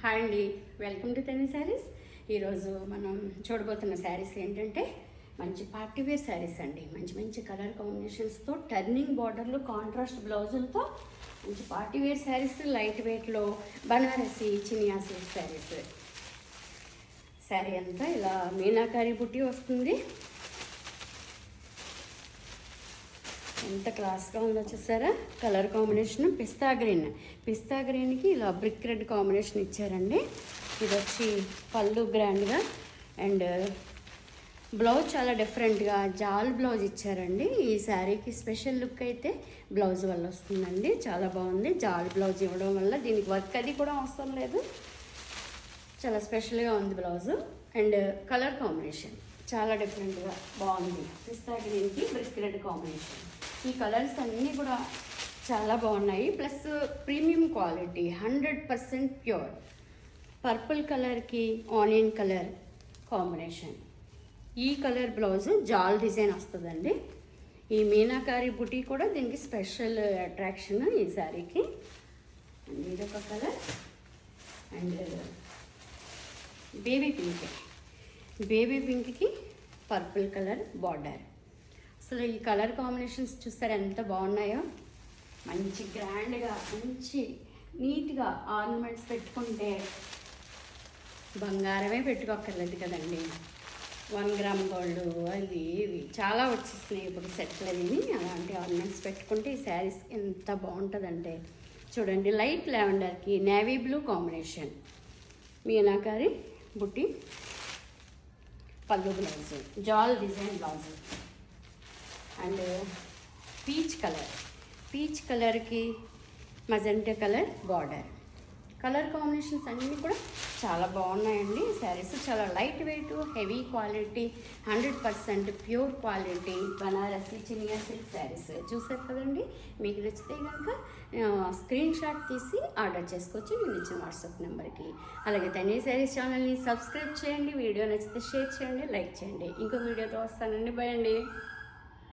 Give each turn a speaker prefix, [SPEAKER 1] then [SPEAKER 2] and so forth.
[SPEAKER 1] Hi అండి, welcome to తని శారీస్. ఈరోజు మనం చూడబోతున్న శారీస్ ఏంటంటే మంచి పార్టీవేర్ శారీస్ అండి. మంచి మంచి కలర్ కాంబినేషన్స్తో, టర్నింగ్ బార్డర్లు, కాంట్రాస్ట్ బ్లౌజులతో మంచి పార్టీవేర్ శారీస్, లైట్ వెయిట్లో బనారసి చినియా సిల్క్ శారీస్. శారీ అంతా ఇలా మీనాకారి బుట్టి వస్తుంది. ఎంత క్లాస్గా ఉందో చూసారా. కలర్ కాంబినేషన్ పిస్తా గ్రీన్కి ఇలా బ్రిక్ రెడ్ కాంబినేషన్ ఇచ్చారండి. ఇది వచ్చి పళ్ళు గ్రాండ్గా అండ్ బ్లౌజ్ చాలా డిఫరెంట్గా జాల్ బ్లౌజ్ ఇచ్చారండి. ఈ శారీకి స్పెషల్ లుక్ అయితే బ్లౌజ్ వల్ల వస్తుందండి. చాలా బాగుంది. జాల్ బ్లౌజ్ ఇవ్వడం వల్ల దీనికి వర్క్ అది కూడా అవసరం లేదు. చాలా స్పెషల్గా ఉంది బ్లౌజు. అండ్ కలర్ కాంబినేషన్ చాలా డిఫరెంట్గా బాగుంది. పిస్తా గ్రీన్కి బ్రిక్ రెడ్ కాంబినేషన్. ఈ కలర్స్ అన్నీ కూడా చాలా బాగున్నాయి. Plus premium quality, 100% pure. Purple కలర్కి ఆనియన్ కలర్ కాంబినేషన్. ఈ కలర్ బ్లౌజ్ జాల్ డిజైన్ వస్తుందండి. ఈ మీనాకారి బుటీ కూడా దీనికి స్పెషల్ అట్రాక్షన్ ఈ శారీకి. అండ్ ఇదొక కలర్. అండ్ బేబీ పింక్కి పర్పుల్ కలర్ బార్డర్. అసలు ఈ కలర్ కాంబినేషన్స్ చూస్తారు ఎంత బాగున్నాయో. మంచి గ్రాండ్గా, మంచి నీట్గా ఆర్నమెంట్స్ పెట్టుకుంటే బంగారమే పెట్టుకోక్కర్లేదు కదండి. 1 గ్రామ్ గోల్డ్ అది ఇవి చాలా వచ్చేస్తున్నాయి ఇప్పుడు సెట్లు అవి. అలాంటి ఆర్నమెంట్స్ పెట్టుకుంటే ఈ శారీస్ ఎంత బాగుంటుందంటే చూడండి. లైట్ లావెండర్కి నేవీ బ్లూ కాంబినేషన్, మీనాకారి బుట్టి, పళ్ళు బ్లౌజ్, జాల్ డిజైన్ బ్లౌజ్. అండ్ పీచ్ కలర్కి magenta colour border. Colour combinations అన్నీ కూడా చాలా బాగున్నాయండి. శారీస్ చాలా light weight, heavy quality, 100% pure quality Banarasi Chiniya silk saris. చూసారు కదండి. మీకు నచ్చితే కనుక స్క్రీన్ షాట్ తీసి ఆర్డర్ చేసుకోవచ్చు నేను ఇచ్చిన వాట్సాప్ నెంబర్కి. అలాగే తని శారీస్ ఛానల్ని సబ్స్క్రైబ్ చేయండి. వీడియో నచ్చితే షేర్ చేయండి, లైక్ చేయండి. ఇంకో వీడియోతో వస్తానండి. బాయ్ అండి.